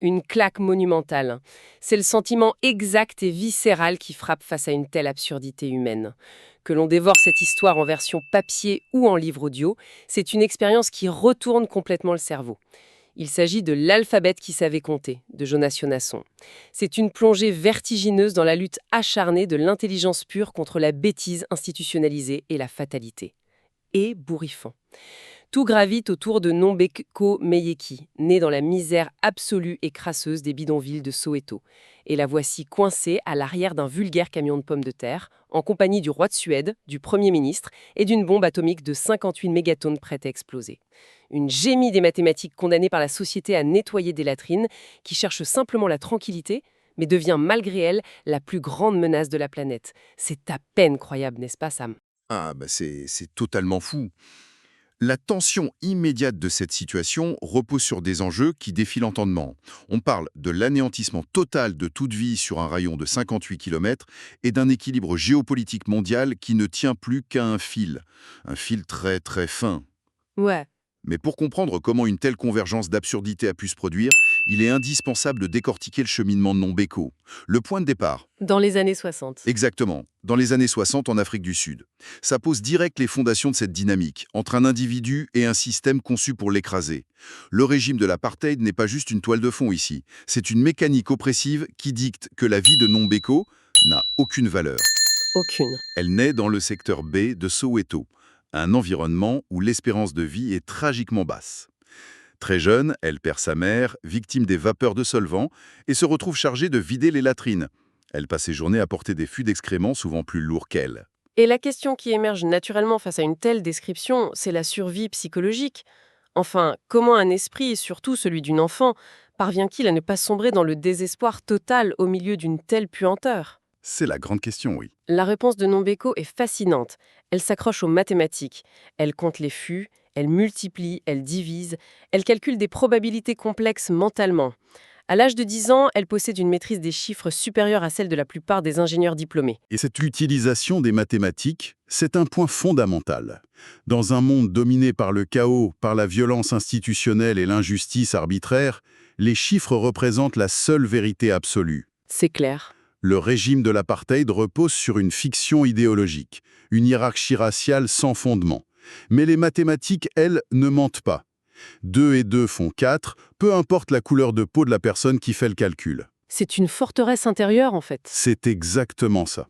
Une claque monumentale. C'est le sentiment exact et viscéral qui frappe face à une telle absurdité humaine. Que l'on dévore cette histoire en version papier ou en livre audio, c'est une expérience qui retourne complètement le cerveau. Il s'agit de L'alphabet qui savait compter, de Jonas Jonasson. C'est une plongée vertigineuse dans la lutte acharnée de l'intelligence pure contre la bêtise institutionnalisée et la fatalité. Ébouriffant. Tout gravite autour de Nombeko Meyeki, né dans la misère absolue et crasseuse des bidonvilles de Soweto. Et la voici coincée à l'arrière d'un vulgaire camion de pommes de terre, en compagnie du roi de Suède, du Premier ministre et d'une bombe atomique de 58 mégatonnes prête à exploser. Une gémie des mathématiques condamnée par la société à nettoyer des latrines, qui cherche simplement la tranquillité, mais devient malgré elle la plus grande menace de la planète. C'est à peine croyable, n'est-ce pas, Sam? Ah, bah c'est totalement fou. La tension immédiate de cette situation repose sur des enjeux qui défient l'entendement. On parle de l'anéantissement total de toute vie sur un rayon de 58 km et d'un équilibre géopolitique mondial qui ne tient plus qu'à un fil très très fin. Ouais. Mais pour comprendre comment une telle convergence d'absurdité a pu se produire, il est indispensable de décortiquer le cheminement de Nombeko. Le point de départ, Dans les années 60. exactement, dans les années 60 en Afrique du Sud. Ça pose direct les fondations de cette dynamique, entre un individu et un système conçu pour l'écraser. Le régime de l'apartheid n'est pas juste une toile de fond ici, c'est une mécanique oppressive qui dicte que la vie de Nombeko n'a aucune valeur. Aucune. Elle naît dans le secteur B de Soweto, un environnement où l'espérance de vie est tragiquement basse. Très jeune, elle perd sa mère, victime des vapeurs de solvant, et se retrouve chargée de vider les latrines. Elle passe ses journées à porter des fûts d'excréments souvent plus lourds qu'elle. Et la question qui émerge naturellement face à une telle description, c'est la survie psychologique. Enfin, comment un esprit, et surtout celui d'une enfant, parvient-il à ne pas sombrer dans le désespoir total au milieu d'une telle puanteur? C'est la grande question, oui. La réponse de Nombeko est fascinante. Elle s'accroche aux mathématiques. Elle compte les fûts, elle multiplie, elle divise, elle calcule des probabilités complexes mentalement. À l'âge de 10 ans, elle possède une maîtrise des chiffres supérieure à celle de la plupart des ingénieurs diplômés. Et cette utilisation des mathématiques, c'est un point fondamental. Dans un monde dominé par le chaos, par la violence institutionnelle et l'injustice arbitraire, les chiffres représentent la seule vérité absolue. C'est clair. Le régime de l'apartheid repose sur une fiction idéologique, une hiérarchie raciale sans fondement. Mais les mathématiques, elles, ne mentent pas. 2 et 2 font 4, peu importe la couleur de peau de la personne qui fait le calcul. C'est une forteresse intérieure, en fait. C'est exactement ça.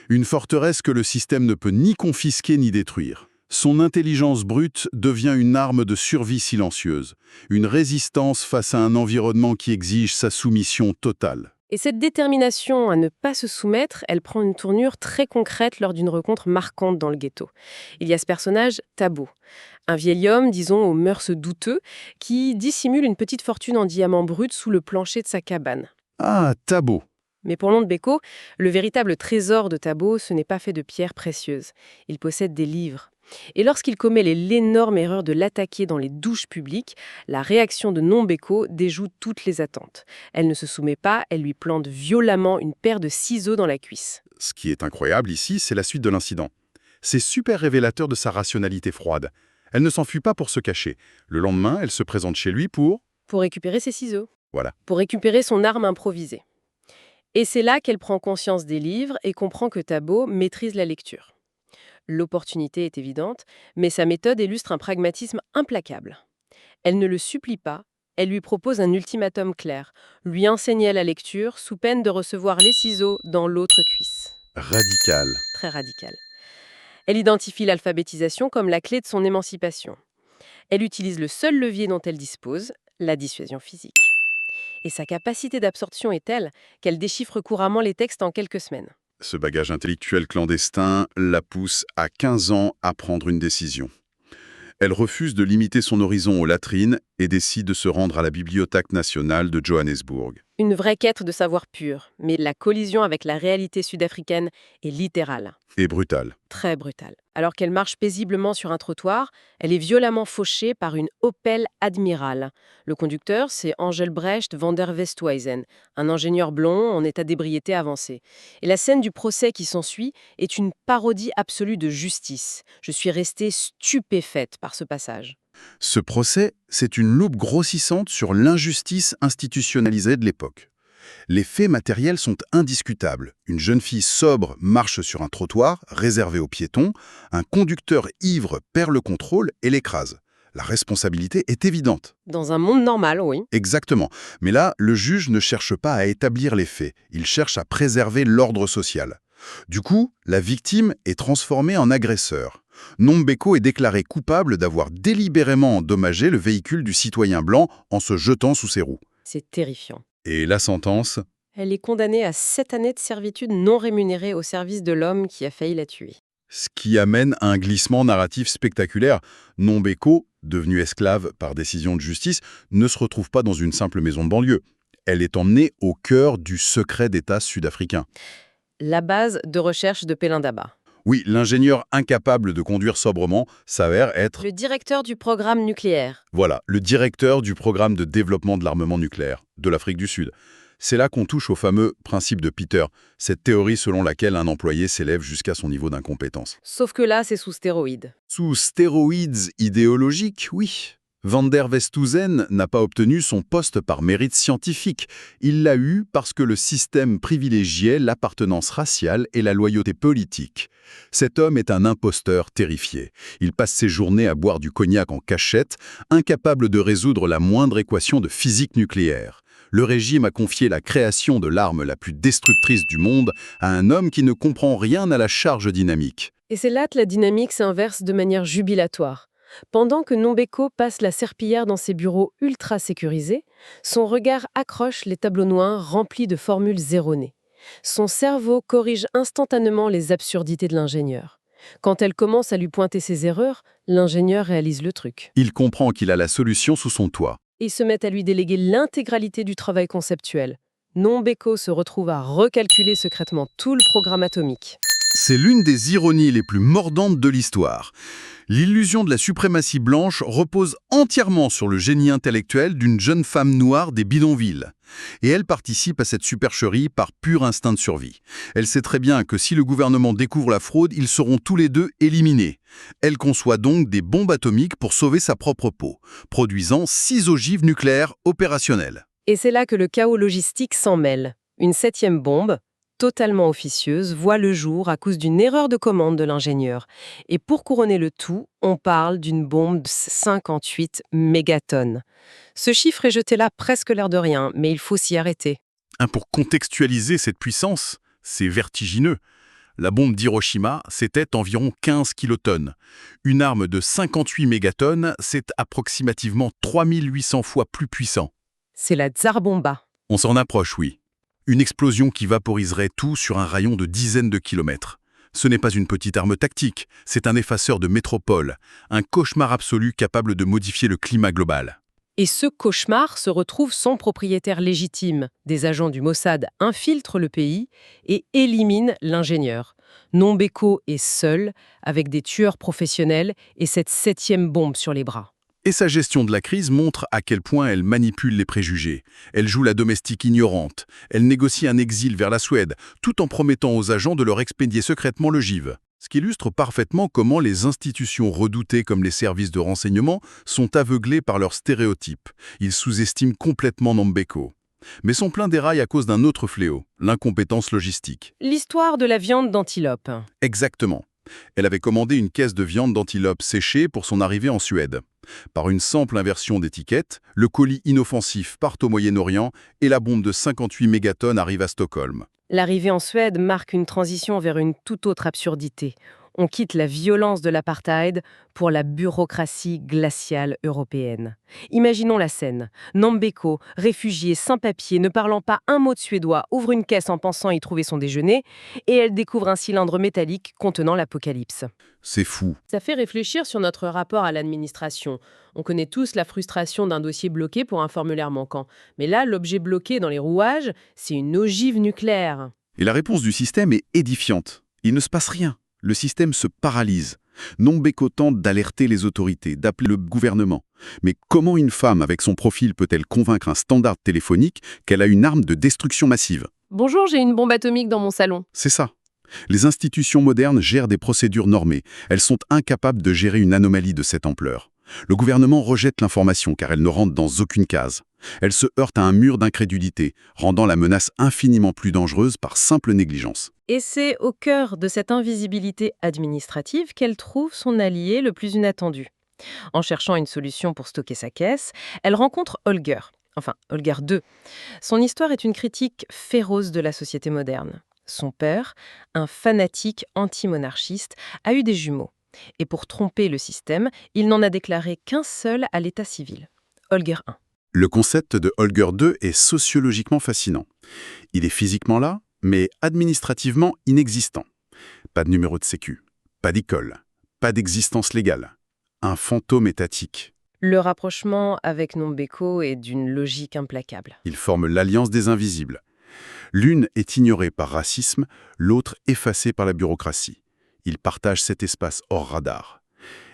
Une forteresse que le système ne peut ni confisquer ni détruire. Son intelligence brute devient une arme de survie silencieuse, une résistance face à un environnement qui exige sa soumission totale. Et cette détermination à ne pas se soumettre, elle prend une tournure très concrète lors d'une rencontre marquante dans le ghetto. Il y a ce personnage, Thabo, un vieil homme, disons, aux mœurs douteux, qui dissimule une petite fortune en diamants bruts sous le plancher de sa cabane. Ah, Thabo. Mais pour Nombeko, le véritable trésor de Thabo, ce n'est pas fait de pierres précieuses. Il possède des livres. Et lorsqu'il commet l'énorme erreur de l'attaquer dans les douches publiques, la réaction de Nombeko déjoue toutes les attentes. Elle ne se soumet pas, elle lui plante violemment une paire de ciseaux dans la cuisse. Ce qui est incroyable ici, c'est la suite de l'incident. C'est super révélateur de sa rationalité froide. Elle ne s'enfuit pas pour se cacher. Le lendemain, elle se présente chez lui pour... Pour récupérer ses ciseaux. Voilà. Pour récupérer son arme improvisée. Et c'est là qu'elle prend conscience des livres et comprend que Thabo maîtrise la lecture. L'opportunité est évidente, mais sa méthode illustre un pragmatisme implacable. Elle ne le supplie pas, elle lui propose un ultimatum clair, lui enseigner la lecture sous peine de recevoir les ciseaux dans l'autre cuisse. Radical. Très radical. Elle identifie l'alphabétisation comme la clé de son émancipation. Elle utilise le seul levier dont elle dispose, la dissuasion physique. Et sa capacité d'absorption est telle qu'elle déchiffre couramment les textes en quelques semaines. Ce bagage intellectuel clandestin la pousse à 15 ans à prendre une décision. Elle refuse de limiter son horizon aux latrines et décide de se rendre à la Bibliothèque nationale de Johannesburg. Une vraie quête de savoir pur, mais la collision avec la réalité sud-africaine est littérale. Et brutale. Très brutale. Alors qu'elle marche paisiblement sur un trottoir, elle est violemment fauchée par une Opel Admiral. Le conducteur, c'est Engelbrecht van der Westhuizen, un ingénieur blond en état d'ébriété avancée. Et la scène du procès qui s'ensuit est une parodie absolue de justice. Je suis restée stupéfaite par ce passage. Ce procès, c'est une loupe grossissante sur l'injustice institutionnalisée de l'époque. Les faits matériels sont indiscutables. Une jeune fille sobre marche sur un trottoir réservé aux piétons, un conducteur ivre perd le contrôle et l'écrase. La responsabilité est évidente. Dans un monde normal, oui. Exactement. Mais là, le juge ne cherche pas à établir les faits, il cherche à préserver l'ordre social. Du coup, la victime est transformée en agresseur. Nombeko est déclaré coupable d'avoir délibérément endommagé le véhicule du citoyen blanc en se jetant sous ses roues. C'est terrifiant. Et la sentence? Elle est condamnée à 7 années de servitude non rémunérée au service de l'homme qui a failli la tuer. Ce qui amène à un glissement narratif spectaculaire. Nombeko, devenue esclave par décision de justice, ne se retrouve pas dans une simple maison de banlieue. Elle est emmenée au cœur du secret d'État sud-africain. La base de recherche de Pelindaba. Oui, l'ingénieur incapable de conduire sobrement s'avère être, Le directeur du programme nucléaire. voilà, le directeur du programme de développement de l'armement nucléaire de l'Afrique du Sud. C'est là qu'on touche au fameux principe de Peter, cette théorie selon laquelle un employé s'élève jusqu'à son niveau d'incompétence. Sauf que là, c'est sous stéroïdes. Sous stéroïdes idéologiques, oui. Van der Westhuizen n'a pas obtenu son poste par mérite scientifique. Il l'a eu parce que le système privilégiait l'appartenance raciale et la loyauté politique. Cet homme est un imposteur terrifié. Il passe ses journées à boire du cognac en cachette, incapable de résoudre la moindre équation de physique nucléaire. Le régime a confié la création de l'arme la plus destructrice du monde à un homme qui ne comprend rien à la charge dynamique. Et c'est là que la dynamique s'inverse de manière jubilatoire. Pendant que Nombeko passe la serpillière dans ses bureaux ultra sécurisés, son regard accroche les tableaux noirs remplis de formules erronées. Son cerveau corrige instantanément les absurdités de l'ingénieur. Quand elle commence à lui pointer ses erreurs, l'ingénieur réalise le truc. Il comprend qu'il a la solution sous son toit. Ils se mettent à lui déléguer l'intégralité du travail conceptuel. Nombeko se retrouve à recalculer secrètement tout le programme atomique. C'est l'une des ironies les plus mordantes de l'histoire. L'illusion de la suprématie blanche repose entièrement sur le génie intellectuel d'une jeune femme noire des bidonvilles. Et elle participe à cette supercherie par pur instinct de survie. Elle sait très bien que si le gouvernement découvre la fraude, ils seront tous les deux éliminés. Elle conçoit donc des bombes atomiques pour sauver sa propre peau, produisant 6 ogives nucléaires opérationnelles. Et c'est là que le chaos logistique s'en mêle. Une 7e bombe, totalement officieuse, voit le jour à cause d'une erreur de commande de l'ingénieur. Et pour couronner le tout, on parle d'une bombe de 58 mégatonnes. Ce chiffre est jeté là presque l'air de rien, mais il faut s'y arrêter. Pour contextualiser cette puissance, c'est vertigineux. La bombe d'Hiroshima, c'était environ 15 kilotonnes. Une arme de 58 mégatonnes, c'est approximativement 3800 fois plus puissant. C'est la Tsar Bomba. On s'en approche, oui. Une explosion qui vaporiserait tout sur un rayon de dizaines de kilomètres. Ce n'est pas une petite arme tactique, c'est un effaceur de métropole, un cauchemar absolu capable de modifier le climat global. Et ce cauchemar se retrouve sans propriétaire légitime. Des agents du Mossad infiltrent le pays et éliminent l'ingénieur. Nombeko est seul, avec des tueurs professionnels et cette 7e bombe sur les bras. Et sa gestion de la crise montre à quel point elle manipule les préjugés. Elle joue la domestique ignorante. Elle négocie un exil vers la Suède, tout en promettant aux agents de leur expédier secrètement l'ogive. Ce qui illustre parfaitement comment les institutions redoutées comme les services de renseignement sont aveuglées par leurs stéréotypes. Ils sous-estiment complètement Nombeko. Mais sont pleins d'érailles à cause d'un autre fléau, l'incompétence logistique. L'histoire de la viande d'antilope. Exactement. Elle avait commandé une caisse de viande d'antilope séchée pour son arrivée en Suède. Par une simple inversion d'étiquette, le colis inoffensif part au Moyen-Orient et la bombe de 58 mégatonnes arrive à Stockholm. L'arrivée en Suède marque une transition vers une toute autre absurdité. On quitte la violence de l'apartheid pour la bureaucratie glaciale européenne. Imaginons la scène. Nombeko, réfugiée, sans papier, ne parlant pas un mot de suédois, ouvre une caisse en pensant y trouver son déjeuner et elle découvre un cylindre métallique contenant l'apocalypse. C'est fou. Ça fait réfléchir sur notre rapport à l'administration. On connaît tous la frustration d'un dossier bloqué pour un formulaire manquant. Mais là, l'objet bloqué dans les rouages, c'est une ogive nucléaire. Et la réponse du système est édifiante. Il ne se passe rien. Le système se paralyse. Nombeko tente d'alerter les autorités, d'appeler le gouvernement. Mais comment une femme avec son profil peut-elle convaincre un standard téléphonique qu'elle a une arme de destruction massive? Bonjour, j'ai une bombe atomique dans mon salon. C'est ça. Les institutions modernes gèrent des procédures normées. Elles sont incapables de gérer une anomalie de cette ampleur. Le gouvernement rejette l'information car elle ne rentre dans aucune case. Elle se heurte à un mur d'incrédulité, rendant la menace infiniment plus dangereuse par simple négligence. Et c'est au cœur de cette invisibilité administrative qu'elle trouve son allié le plus inattendu. En cherchant une solution pour stocker sa caisse, elle rencontre Holger. Enfin, Holger II. Son histoire est une critique féroce de la société moderne. Son père, un fanatique anti-monarchiste, a eu des jumeaux. Et pour tromper le système, il n'en a déclaré qu'un seul à l'état civil. Holger I. Le concept de Holger II est sociologiquement fascinant. Il est physiquement là, mais administrativement inexistant. Pas de numéro de sécu, pas d'école, pas d'existence légale. Un fantôme étatique. Le rapprochement avec Nombeko est d'une logique implacable. Ils forment l'alliance des invisibles. L'une est ignorée par racisme, l'autre effacée par la bureaucratie. Ils partagent cet espace hors radar.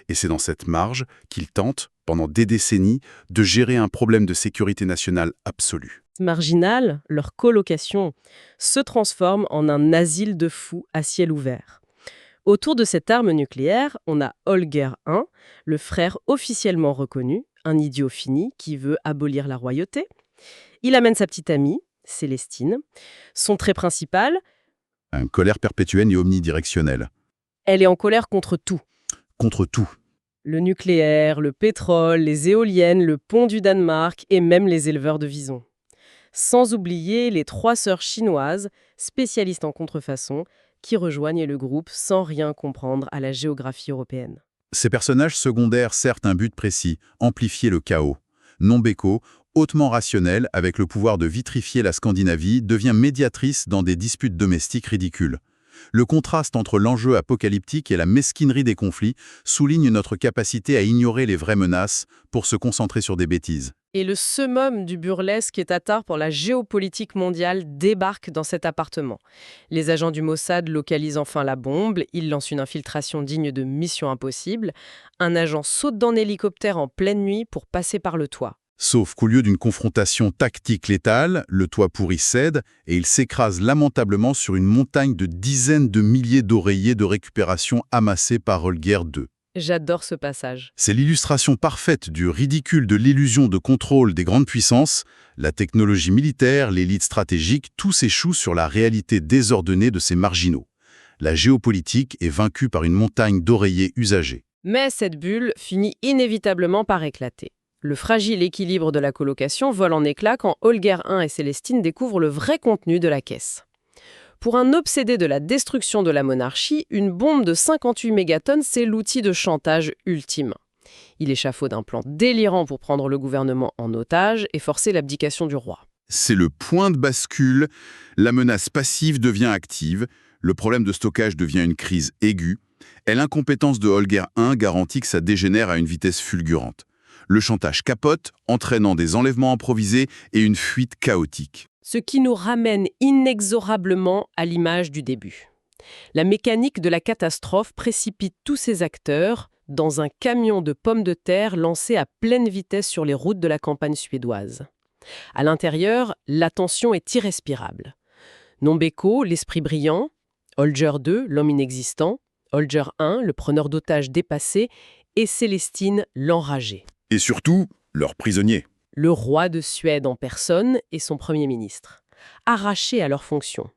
Et c'est dans cette marge qu'ils tentent, pendant des décennies, de gérer un problème de sécurité nationale absolu. Marginal, leur colocation se transforme en un asile de fous à ciel ouvert. Autour de cette arme nucléaire, on a Holger I, le frère officiellement reconnu, un idiot fini qui veut abolir la royauté. Il amène sa petite amie, Célestine. Son trait principal, Une colère perpétuelle et omnidirectionnelle. elle est en colère contre tout. Contre tout. Le nucléaire, le pétrole, les éoliennes, le pont du Danemark et même les éleveurs de visons. Sans oublier les 3 sœurs chinoises, spécialistes en contrefaçon, qui rejoignent le groupe sans rien comprendre à la géographie européenne. Ces personnages secondaires servent un but précis, amplifier le chaos. Nombeko, hautement rationnelle, avec le pouvoir de vitrifier la Scandinavie, devient médiatrice dans des disputes domestiques ridicules. Le contraste entre l'enjeu apocalyptique et la mesquinerie des conflits souligne notre capacité à ignorer les vraies menaces pour se concentrer sur des bêtises. Et le summum du burlesque et tatar pour la géopolitique mondiale débarque dans cet appartement. Les agents du Mossad localisent enfin la bombe, ils lancent une infiltration digne de Mission Impossible. Un agent saute d'un hélicoptère en pleine nuit pour passer par le toit. Sauf qu'au lieu d'une confrontation tactique létale, le toit pourri cède et il s'écrase lamentablement sur une montagne de dizaines de milliers d'oreillers de récupération amassés par Holger II. J'adore ce passage. C'est l'illustration parfaite du ridicule de l'illusion de contrôle des grandes puissances. La technologie militaire, l'élite stratégique, tout s'échoue sur la réalité désordonnée de ces marginaux. La géopolitique est vaincue par une montagne d'oreillers usagés. Mais cette bulle finit inévitablement par éclater. Le fragile équilibre de la colocation vole en éclats quand Holger I et Célestine découvrent le vrai contenu de la caisse. Pour un obsédé de la destruction de la monarchie, une bombe de 58 mégatonnes, c'est l'outil de chantage ultime. Il échafaude un plan délirant pour prendre le gouvernement en otage et forcer l'abdication du roi. C'est le point de bascule, la menace passive devient active, le problème de stockage devient une crise aiguë, et l'incompétence de Holger I garantit que ça dégénère à une vitesse fulgurante. Le chantage capote, entraînant des enlèvements improvisés et une fuite chaotique. Ce qui nous ramène inexorablement à l'image du début. La mécanique de la catastrophe précipite tous ces acteurs dans un camion de pommes de terre lancé à pleine vitesse sur les routes de la campagne suédoise. À l'intérieur, la tension est irrespirable. Nombeko, l'esprit brillant, Holger II, l'homme inexistant, Holger I, le preneur d'otages dépassé, et Célestine, l'enragé. Et surtout, leurs prisonniers. Le roi de Suède en personne et son premier ministre, arrachés à leurs fonctions.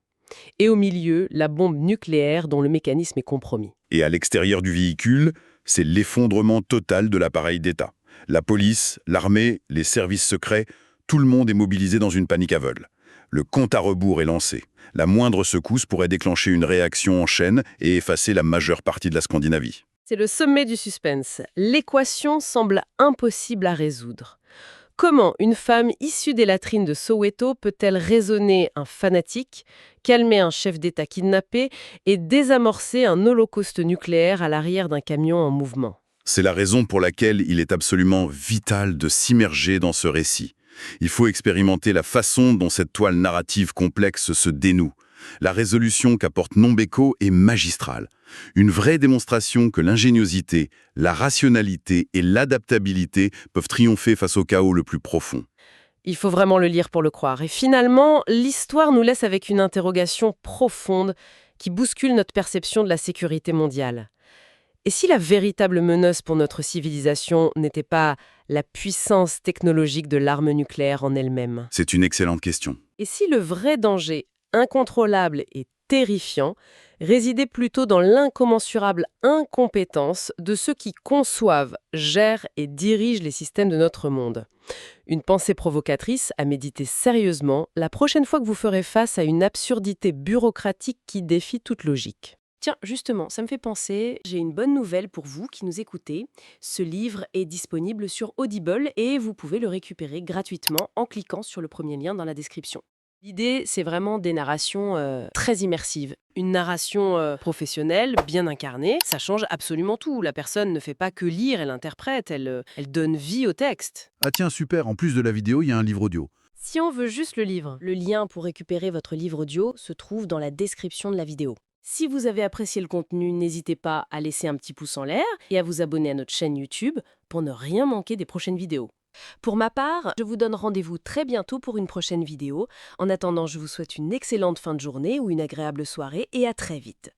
Et au milieu, la bombe nucléaire dont le mécanisme est compromis. Et à l'extérieur du véhicule, c'est l'effondrement total de l'appareil d'État. La police, l'armée, les services secrets, tout le monde est mobilisé dans une panique aveugle. Le compte à rebours est lancé. La moindre secousse pourrait déclencher une réaction en chaîne et effacer la majeure partie de la Scandinavie. C'est le sommet du suspense. L'équation semble impossible à résoudre. Comment une femme issue des latrines de Soweto peut-elle raisonner un fanatique, calmer un chef d'État kidnappé et désamorcer un holocauste nucléaire à l'arrière d'un camion en mouvement ? C'est la raison pour laquelle il est absolument vital de s'immerger dans ce récit. Il faut expérimenter la façon dont cette toile narrative complexe se dénoue. La résolution qu'apporte Nombeko est magistrale. Une vraie démonstration que l'ingéniosité, la rationalité et l'adaptabilité peuvent triompher face au chaos le plus profond. Il faut vraiment le lire pour le croire. Et finalement, l'histoire nous laisse avec une interrogation profonde qui bouscule notre perception de la sécurité mondiale. Et si la véritable menace pour notre civilisation n'était pas la puissance technologique de l'arme nucléaire en elle-même? C'est une excellente question. Et si le vrai danger, incontrôlable et terrifiant, résidait plutôt dans l'incommensurable incompétence de ceux qui conçoivent, gèrent et dirigent les systèmes de notre monde? Une pensée provocatrice à méditer sérieusement la prochaine fois que vous ferez face à une absurdité bureaucratique qui défie toute logique. Tiens, justement, ça me fait penser, j'ai une bonne nouvelle pour vous qui nous écoutez. Ce livre est disponible sur Audible et vous pouvez le récupérer gratuitement en cliquant sur le premier lien dans la description. L'idée, c'est vraiment des narrations très immersives. Une narration professionnelle, bien incarnée, ça change absolument tout. La personne ne fait pas que lire, elle interprète, elle donne vie au texte. Ah tiens, super, en plus de la vidéo, il y a un livre audio. Si on veut juste le livre, le lien pour récupérer votre livre audio se trouve dans la description de la vidéo. Si vous avez apprécié le contenu, n'hésitez pas à laisser un petit pouce en l'air et à vous abonner à notre chaîne YouTube pour ne rien manquer des prochaines vidéos. Pour ma part, je vous donne rendez-vous très bientôt pour une prochaine vidéo. En attendant, je vous souhaite une excellente fin de journée ou une agréable soirée et à très vite.